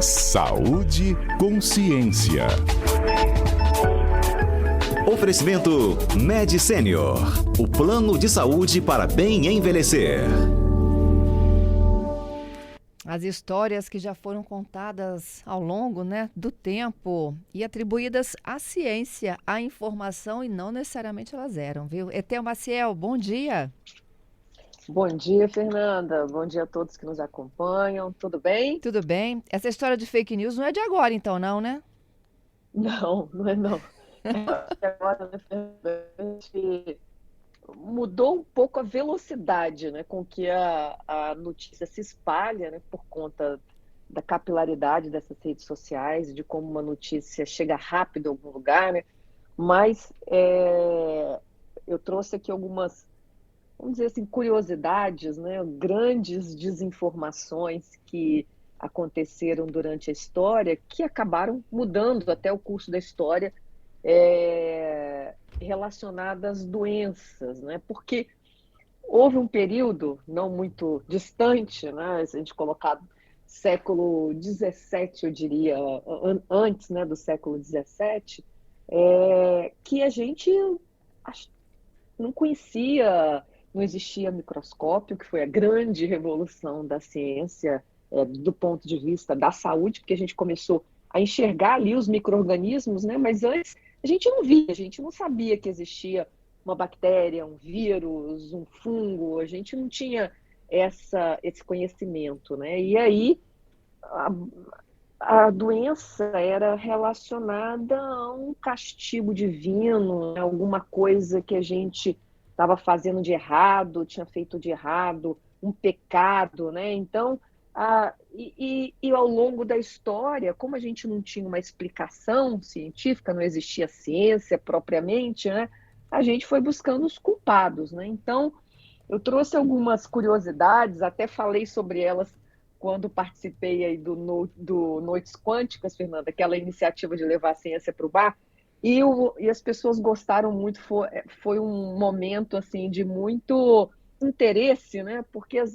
Saúde Consciência. Oferecimento Med Senior, o plano de saúde para bem envelhecer. As histórias que já foram contadas ao longo, do tempo e atribuídas à ciência, à informação, e não necessariamente elas eram, viu? Etel Maciel, bom dia. Bom dia, Fernanda. Bom dia a todos que nos acompanham. Tudo bem? Tudo bem? Essa história de fake news não é de agora, então, não, né? Não, não é não. Agora, né, Fernanda, a gente mudou um pouco a velocidade, né, com que a notícia se espalha, né, por conta da capilaridade dessas redes sociais, de como uma notícia chega rápido em algum lugar, né? Mas eu trouxe aqui algumas, vamos dizer assim, curiosidades, né, grandes desinformações que aconteceram durante a história, que acabaram mudando até o curso da história, relacionadas às doenças, né? Porque houve um período não muito distante, né? Se a gente colocar século XVII, eu diria, antes, né, do século XVII, que a gente não conhecia, não existia microscópio, que foi a grande revolução da ciência, do ponto de vista da saúde, porque a gente começou a enxergar ali os micro-organismos, né? Mas antes a gente não via, a gente não sabia que existia uma bactéria, um vírus, um fungo, a gente não tinha esse conhecimento, né? E aí a doença era relacionada a um castigo divino, né? Alguma coisa que a gente estava fazendo de errado, tinha feito de errado, um pecado, né? Então, e ao longo da história, como a gente não tinha uma explicação científica, não existia ciência propriamente, né? A gente foi buscando os culpados, né? Então, eu trouxe algumas curiosidades, até falei sobre elas quando participei aí do Noites Quânticas, Fernanda, aquela iniciativa de levar a ciência para o bar, e as pessoas gostaram muito, foi um momento assim de muito interesse, né? Porque às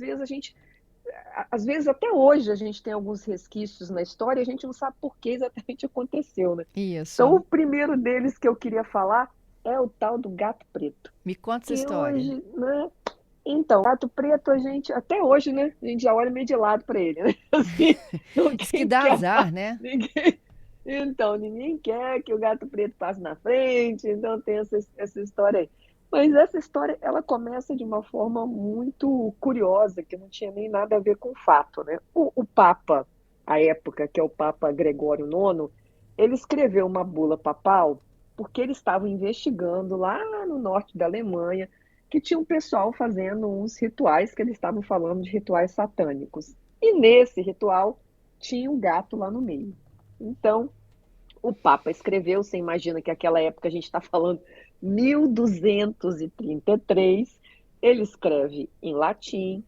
vezes até hoje a gente tem alguns resquícios na história e a gente não sabe por que exatamente aconteceu, né? Então, Isso. o primeiro deles que eu queria falar é o tal do gato preto. Me conta essa Que história. hoje, né? Então, o gato preto, até hoje, né? A gente já olha meio de lado para ele, né? Assim, Diz que ninguém dá quer, azar, né? ninguém quer que o gato preto passe na frente, então tem essa história aí. Mas essa história, ela começa de uma forma muito curiosa, que não tinha nem nada a ver com o fato, né? O Papa, à época, que é o Papa Gregório IX, ele escreveu uma bula papal porque ele estava investigando lá no norte da Alemanha que tinha um pessoal fazendo uns rituais que eles estavam falando de rituais satânicos. E nesse ritual tinha um gato lá no meio. Então, o Papa escreveu, você imagina que naquela época a gente está falando 1233, ele escreve em latim,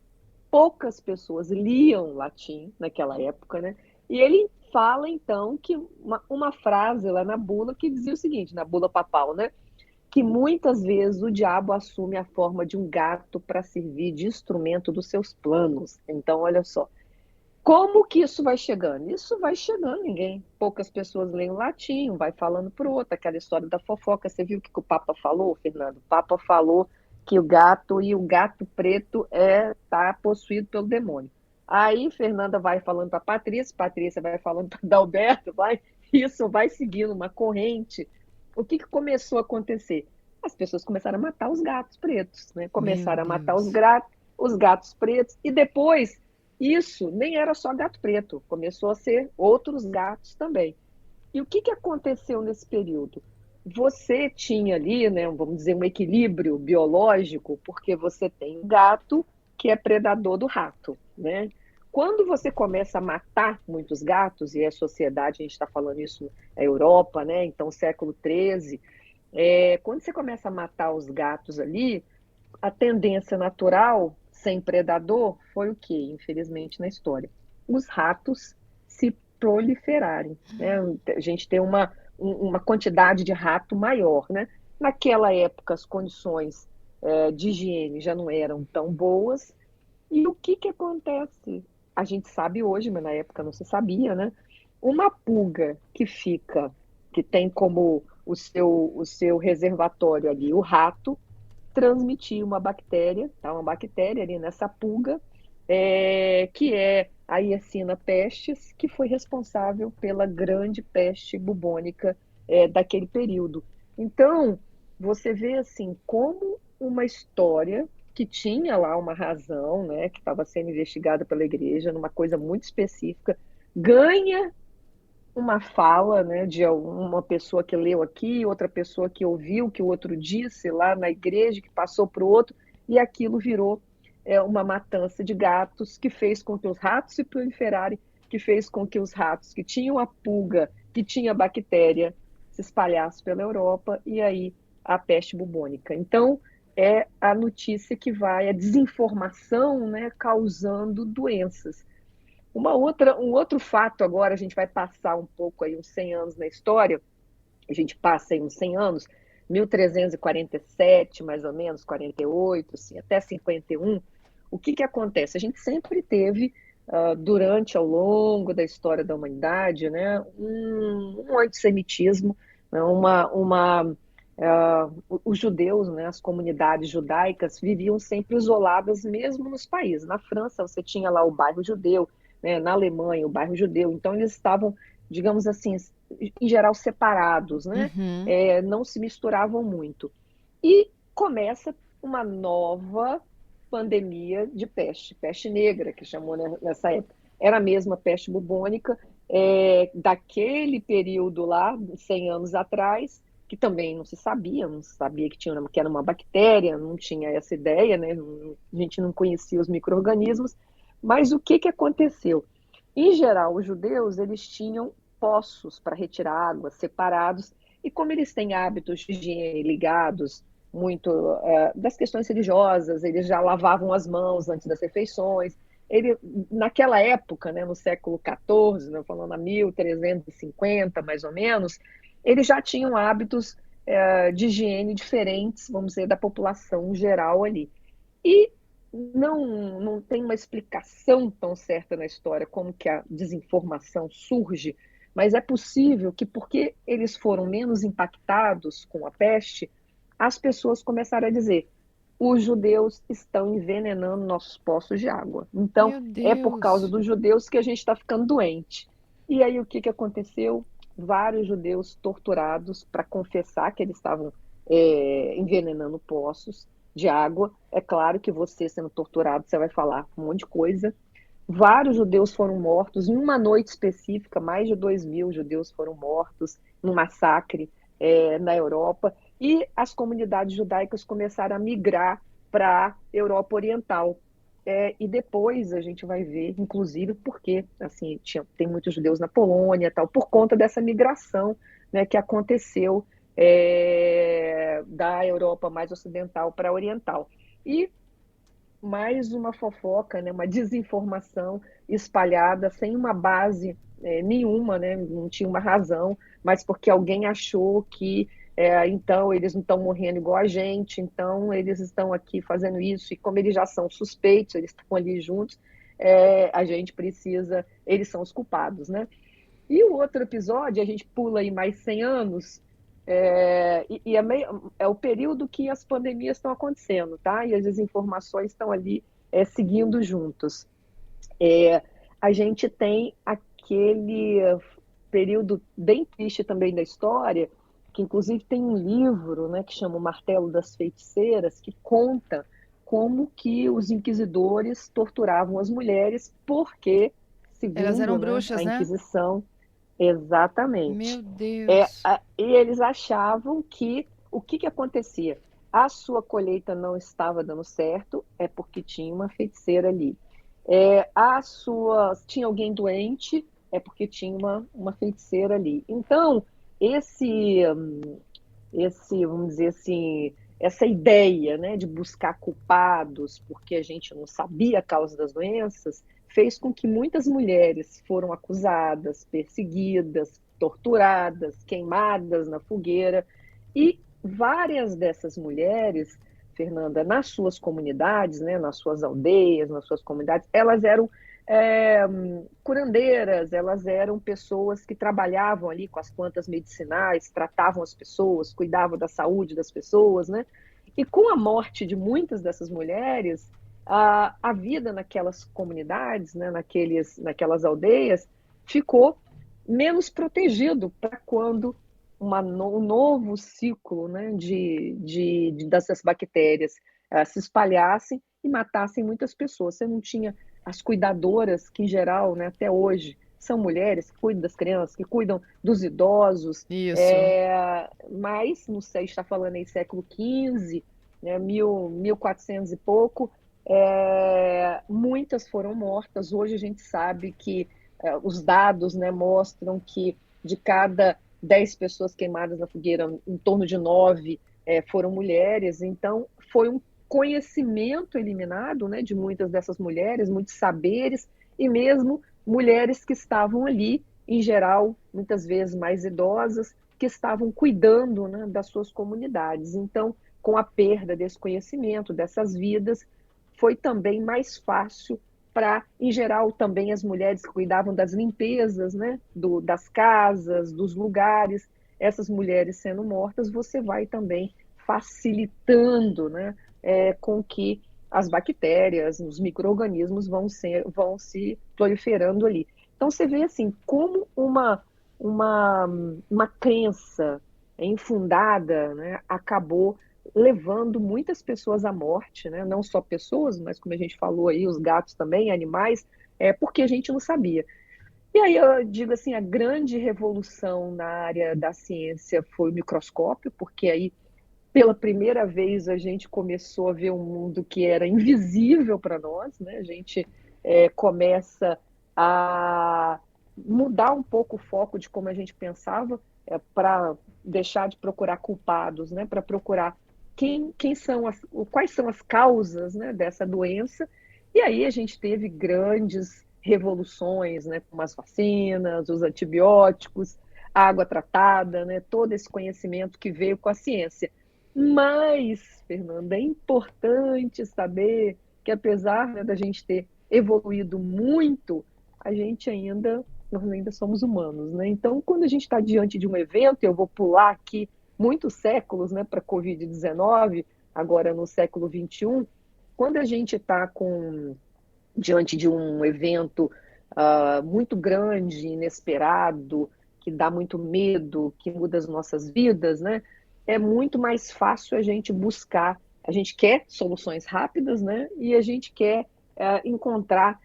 poucas pessoas liam latim naquela época, né? E ele fala, então, que uma frase lá na bula que dizia o seguinte, na bula papal, né? Que muitas vezes o diabo assume a forma de um gato para servir de instrumento dos seus planos. Então, olha só, como que isso vai chegando? Isso vai chegando, poucas pessoas leem o latim, um vai falando para o outro, aquela história da fofoca. Você viu o que o Papa falou, Fernando? O Papa falou que o gato preto tá possuído pelo demônio. Aí Fernanda vai falando para Patrícia vai falando para Adalberto, isso vai seguindo uma corrente. O que começou a acontecer? As pessoas começaram a matar os gatos pretos, né? Meu Começaram a matar Deus. os gatos pretos, e depois isso nem era só gato preto, começou a ser outros gatos também. E o que aconteceu nesse período? Você tinha ali, né, vamos dizer, um equilíbrio biológico, porque você tem um gato que é predador do rato, né? Quando você começa a matar muitos gatos, e a sociedade, a gente está falando isso na Europa, né? Então, século XIII, quando você começa a matar os gatos ali, a tendência natural, sem predador, foi o quê? Infelizmente, na história. Os ratos se proliferarem, né? A gente tem uma quantidade de rato maior, né? Naquela época, as condições de higiene já não eram tão boas. E o que acontece? A gente sabe hoje, mas na época não se sabia, né? uma pulga que tem como o seu reservatório ali o rato, transmitir uma bactéria, tá? Uma bactéria ali nessa pulga, que é a Yersinia pestis, que foi responsável pela grande peste bubônica daquele período. Então, você vê assim como uma história que tinha lá uma razão, né, que estava sendo investigada pela igreja, numa coisa muito específica, ganha uma fala, né, de uma pessoa que leu aqui, outra pessoa que ouviu, que o outro disse lá na igreja, que passou para o outro, e aquilo virou uma matança de gatos que fez com que os ratos se proliferarem, que fez com que os ratos que tinham a pulga, que tinha a bactéria, se espalhassem pela Europa, e aí a peste bubônica. Então, é a notícia que vai, a desinformação, né, causando doenças. Um outro fato agora, a gente vai passar um pouco aí uns 100 anos na história, a gente passa aí uns 100 anos, 1347, mais ou menos, 48, assim, até 51, o que acontece? A gente sempre teve, durante, ao longo da história da humanidade, né, um antissemitismo, né, os judeus, né, as comunidades judaicas viviam sempre isoladas, mesmo nos países. Na França, você tinha lá o bairro judeu, né, na Alemanha, o bairro judeu. Então, eles estavam, digamos assim, em geral, separados, né? Uhum. Não se misturavam muito. E começa uma nova pandemia de peste negra, que chamou nessa época. Era a mesma peste bubônica, daquele período lá, 100 anos atrás, que também não se sabia, que era uma bactéria, não tinha essa ideia, né? A gente não conhecia os micro-organismos, mas o que aconteceu? Em geral, os judeus, eles tinham poços para retirar água separados, e como eles têm hábitos de higiene ligados muito das questões religiosas, eles já lavavam as mãos antes das refeições. Naquela época, né, no século XIV, né, falando a 1350 mais ou menos, eles já tinham hábitos de higiene diferentes, vamos dizer, da população geral ali. E não tem uma explicação tão certa na história como que a desinformação surge, mas é possível que, porque eles foram menos impactados com a peste, as pessoas começaram a dizer: os judeus estão envenenando nossos poços de água. Então, Meu é por causa Deus. dos judeus que a gente está ficando doente. E aí, o que aconteceu? Vários judeus torturados para confessar que eles estavam envenenando poços de água. É claro que você, sendo torturado, você vai falar um monte de coisa. Vários judeus foram mortos. Em uma noite específica, mais de 2.000 judeus foram mortos num massacre na Europa. E as comunidades judaicas começaram a migrar para a Europa Oriental. E depois a gente vai ver, inclusive, porque assim, tem muitos judeus na Polônia, tal, por conta dessa migração, né, que aconteceu da Europa mais ocidental para a oriental. E mais uma fofoca, né, uma desinformação espalhada sem uma base nenhuma, né, não tinha uma razão, mas porque alguém achou que então eles não estão morrendo igual a gente, então eles estão aqui fazendo isso, e como eles já são suspeitos, eles estão ali juntos, a gente precisa, eles são os culpados, né? E o outro episódio, a gente pula aí mais 100 anos, é o período que as pandemias estão acontecendo, tá? E as desinformações estão ali seguindo juntos. A gente tem aquele período bem triste também da história, que inclusive tem um livro, né, que chama O Martelo das Feiticeiras, que conta como que os inquisidores torturavam as mulheres, porque, Elas eram segundo, né, a bruxas, né? Inquisição, exatamente. Meu Deus. E eles achavam que o que acontecia? A sua colheita não estava dando certo, é porque tinha uma feiticeira ali. Tinha alguém doente, é porque tinha uma feiticeira ali. Então, vamos dizer assim, essa ideia, né, de buscar culpados, porque a gente não sabia a causa das doenças, fez com que muitas mulheres foram acusadas, perseguidas, torturadas, queimadas na fogueira, e várias dessas mulheres, Fernanda, nas suas comunidades, né, nas suas aldeias, nas suas comunidades, elas eram Curandeiras, elas eram pessoas que trabalhavam ali com as plantas medicinais, tratavam as pessoas, cuidavam da saúde das pessoas, né? E com a morte de muitas dessas mulheres, a vida naquelas comunidades, né, naquelas aldeias, ficou menos protegido para quando um novo ciclo, né, dessas bactérias se espalhassem e matassem muitas pessoas. Você não tinha as cuidadoras, que em geral, né, até hoje, são mulheres que cuidam das crianças, que cuidam dos idosos, Isso. mas, não sei, está falando aí século XV, né, 1400 e pouco, muitas foram mortas. Hoje a gente sabe que os dados, né, mostram que de cada 10 pessoas queimadas na fogueira, em torno de 9 foram mulheres. Então, foi um conhecimento eliminado, né, de muitas dessas mulheres, muitos saberes, e mesmo mulheres que estavam ali, em geral, muitas vezes mais idosas, que estavam cuidando, né, das suas comunidades. Então, com a perda desse conhecimento, dessas vidas, foi também mais fácil para, em geral, também as mulheres que cuidavam das limpezas, né, das casas, dos lugares, essas mulheres sendo mortas, você vai também facilitando, né, com que as bactérias, os micro-organismos vão se proliferando ali. Então você vê assim como uma, uma crença infundada, né, acabou levando muitas pessoas à morte, né? Não só pessoas, mas como a gente falou aí, os gatos também, animais, porque a gente não sabia. E aí eu digo assim, a grande revolução na área da ciência foi o microscópio, porque aí pela primeira vez a gente começou a ver um mundo que era invisível para nós, né? A gente começa a mudar um pouco o foco de como a gente pensava, para deixar de procurar culpados, né? Para procurar quais são as causas, né, dessa doença. E aí a gente teve grandes revoluções, né, como as vacinas, os antibióticos, a água tratada, né, todo esse conhecimento que veio com a ciência. Mas, Fernanda, é importante saber que apesar, né, da gente ter evoluído muito, nós ainda somos humanos, né? Então, quando a gente está diante de um evento, eu vou pular aqui muitos séculos, né, para a Covid-19, agora no século XXI, quando a gente está diante de um evento muito grande, inesperado, que dá muito medo, que muda as nossas vidas, né? É muito mais fácil a gente buscar. A gente quer soluções rápidas, né? E a gente quer encontrar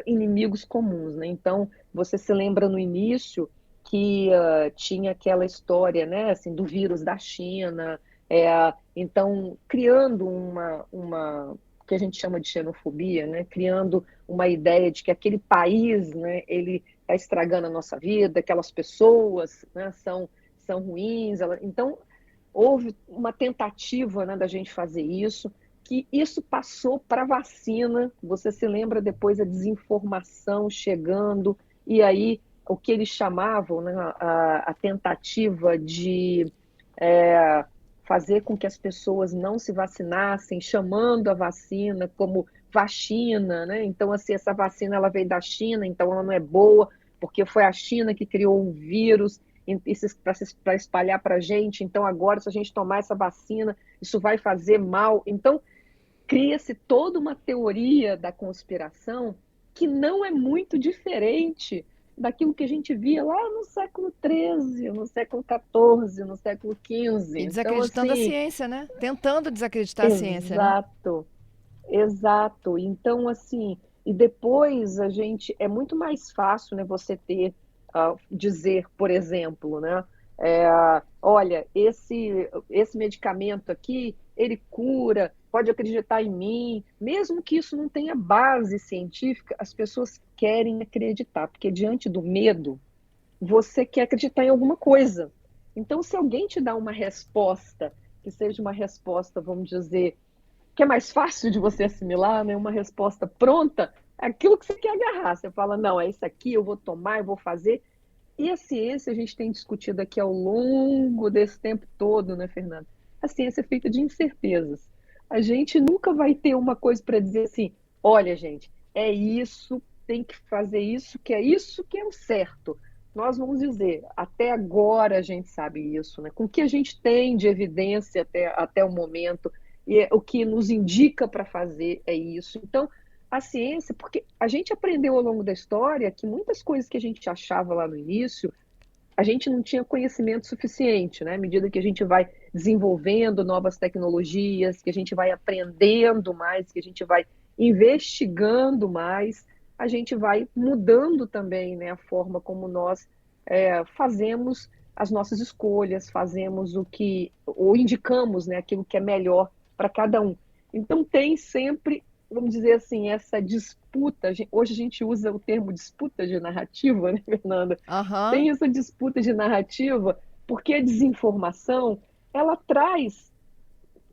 inimigos comuns, né? Então, você se lembra no início que tinha aquela história, né? Assim, do vírus da China. Então, criando uma que a gente chama de xenofobia, né? Criando uma ideia de que aquele país, né, ele está estragando a nossa vida, aquelas pessoas, né, são ruins. Então, houve uma tentativa, né, da gente fazer isso, que isso passou para a vacina. Você se lembra depois a desinformação chegando, e aí o que eles chamavam, né, a tentativa de fazer com que as pessoas não se vacinassem, chamando a vacina como vacina, né? Então, assim, essa vacina ela veio da China, então ela não é boa, porque foi a China que criou um vírus para espalhar para a gente. Então, agora, se a gente tomar essa vacina, isso vai fazer mal. Então, cria-se toda uma teoria da conspiração que não é muito diferente daquilo que a gente via lá no século XIII, no século XIV, no século XV. E Então, desacreditando a assim, ciência, né? Tentando desacreditar a ciência, né? exato, exato. Então, assim, e depois a gente é muito mais fácil, né, você dizer, por exemplo, né, olha, esse medicamento aqui, ele cura, pode acreditar em mim, mesmo que isso não tenha base científica, as pessoas querem acreditar, porque diante do medo, você quer acreditar em alguma coisa. Então, se alguém te dá uma resposta, que seja uma resposta, vamos dizer, que é mais fácil de você assimilar, né? Uma resposta pronta, é aquilo que você quer agarrar. Você fala, não, é isso aqui, eu vou tomar, eu vou fazer. E a ciência, a gente tem discutido aqui ao longo desse tempo todo, né, Fernanda? A ciência é feita de incertezas. A gente nunca vai ter uma coisa para dizer assim, olha, gente, é isso, tem que fazer isso que é o certo. Nós vamos dizer, até agora a gente sabe isso, né? Com o que a gente tem de evidência até o momento, e o que nos indica para fazer é isso. Então, a ciência, porque a gente aprendeu ao longo da história que muitas coisas que a gente achava lá no início, a gente não tinha conhecimento suficiente, né? À medida que a gente vai desenvolvendo novas tecnologias, que a gente vai aprendendo mais, que a gente vai investigando mais, a gente vai mudando também, né, a forma como nós fazemos as nossas escolhas, fazemos ou indicamos, né, aquilo que é melhor para cada um. Então tem sempre, vamos dizer assim, essa disputa. Hoje a gente usa o termo disputa de narrativa, né, Fernanda? Aham. Tem essa disputa de narrativa, porque a desinformação, ela traz,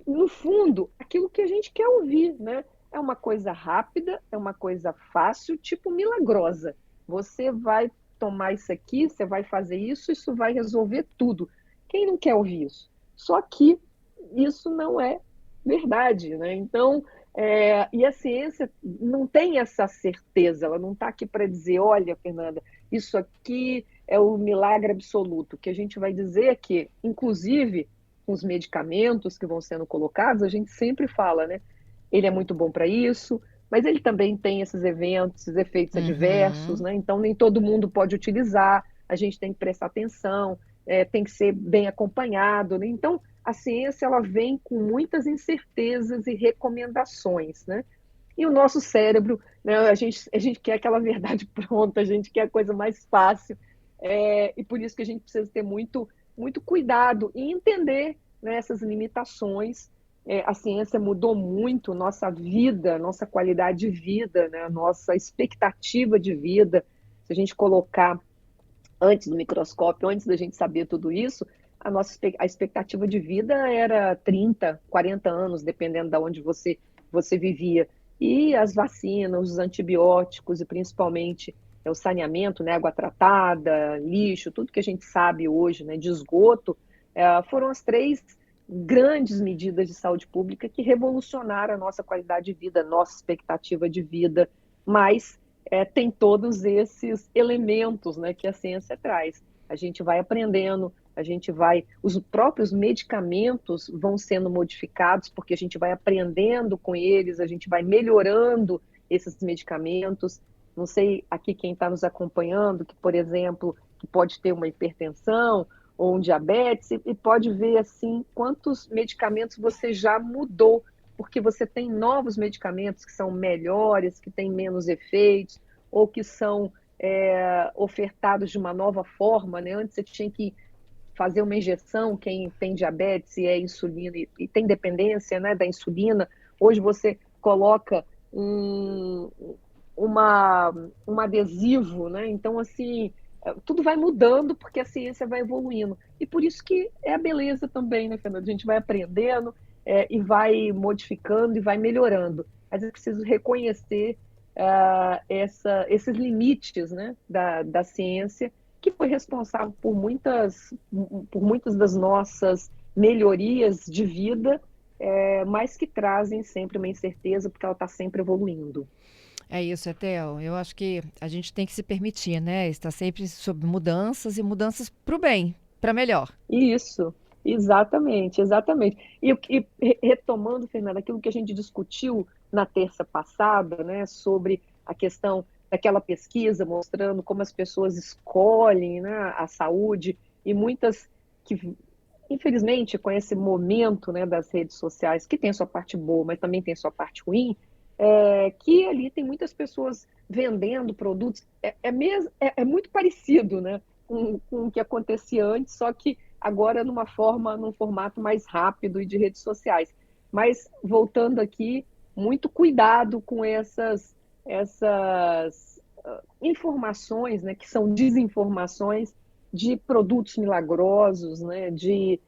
no fundo, aquilo que a gente quer ouvir, né? É uma coisa rápida, é uma coisa fácil, tipo milagrosa. Você vai tomar isso aqui, você vai fazer isso vai resolver tudo. Quem não quer ouvir isso? Só que isso não é verdade, né? Então, e a ciência não tem essa certeza, ela não está aqui para dizer, olha, Fernanda, isso aqui é o milagre absoluto. O que a gente vai dizer é que, inclusive, com os medicamentos que vão sendo colocados, a gente sempre fala, né? Ele é muito bom para isso, mas ele também tem esses eventos, esses efeitos adversos, Uhum. né? Então nem todo mundo pode utilizar, a gente tem que prestar atenção, tem que ser bem acompanhado, né? Então a ciência ela vem com muitas incertezas e recomendações, né? E o nosso cérebro, né, a gente quer aquela verdade pronta, a gente quer a coisa mais fácil, e por isso que a gente precisa ter muito, muito cuidado e entender, né, essas limitações. A ciência mudou muito nossa vida, nossa qualidade de vida, né, nossa expectativa de vida. Se a gente colocar antes do microscópio, antes da gente saber tudo isso, a expectativa de vida era 30, 40 anos, dependendo de onde você vivia. E as vacinas, os antibióticos e principalmente o saneamento, né, água tratada, lixo, tudo que a gente sabe hoje, né, de esgoto, foram as três grandes medidas de saúde pública que revolucionaram a nossa qualidade de vida, a nossa expectativa de vida, mas tem todos esses elementos, né, que a ciência traz. A gente vai aprendendo, os próprios medicamentos vão sendo modificados porque a gente vai aprendendo com eles, a gente vai melhorando esses medicamentos. Não sei aqui quem está nos acompanhando, que, por exemplo, que pode ter uma hipertensão ou um diabetes, e pode ver assim quantos medicamentos você já mudou, porque você tem novos medicamentos que são melhores, que têm menos efeitos, ou que são ofertados de uma nova forma, né? Antes você tinha que fazer uma injeção, quem tem diabetes e é insulina e tem dependência, né, da insulina, hoje você coloca um adesivo, né? Então, assim, tudo vai mudando porque a ciência vai evoluindo. E por isso que é a beleza também, né, Fernanda? A gente vai aprendendo e vai modificando e vai melhorando. Mas é preciso reconhecer esses limites, né, da ciência, que foi responsável por muitas das nossas melhorias de vida, mas que trazem sempre uma incerteza, porque ela está sempre evoluindo. É isso, Etel. Eu acho que a gente tem que se permitir, né? Está sempre sob mudanças e mudanças para o bem, para melhor. Isso, exatamente, exatamente. E retomando, Fernanda, aquilo que a gente discutiu na terça passada, né, sobre a questão daquela pesquisa mostrando como as pessoas escolhem, né, a saúde, e muitas que, infelizmente, com esse momento, né, das redes sociais, que tem sua parte boa, mas também tem sua parte ruim, que ali tem muitas pessoas vendendo produtos, é muito parecido, né, com o que acontecia antes, só que agora num formato mais rápido e de redes sociais. Mas, voltando aqui, muito cuidado com essas informações, né, que são desinformações de produtos milagrosos, né, de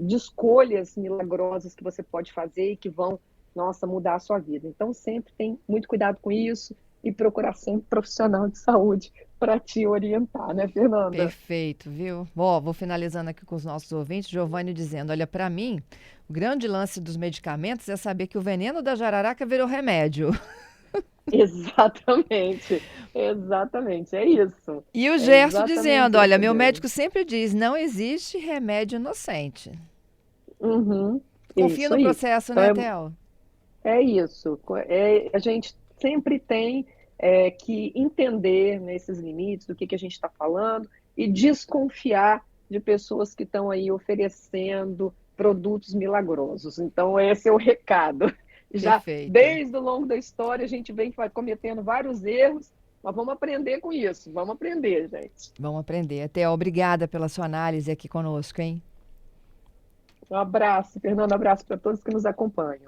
escolhas milagrosas que você pode fazer e que vão, nossa, mudar a sua vida. Então, sempre tem muito cuidado com isso e procurar sempre profissional de saúde para te orientar, né, Fernanda? Perfeito, viu? Bom, vou finalizando aqui com os nossos ouvintes. Giovanni dizendo, olha, para mim, o grande lance dos medicamentos é saber que o veneno da jararaca virou remédio. Exatamente, exatamente, é isso. E o É Gerson dizendo, exatamente olha, isso meu mesmo. médico sempre diz, não existe remédio inocente. Uhum, Confia isso no aí. processo, Então né, Theo? é isso. A gente sempre tem que entender nesses limites do que a gente está falando e desconfiar de pessoas que estão aí oferecendo produtos milagrosos. Então, esse é o recado. Já Perfeito. desde o longo da história, a gente vem cometendo vários erros, mas vamos aprender com isso. Vamos aprender, gente. Vamos aprender. Theo, obrigada pela sua análise aqui conosco, hein? Um abraço, Fernando. Um abraço para todos que nos acompanham.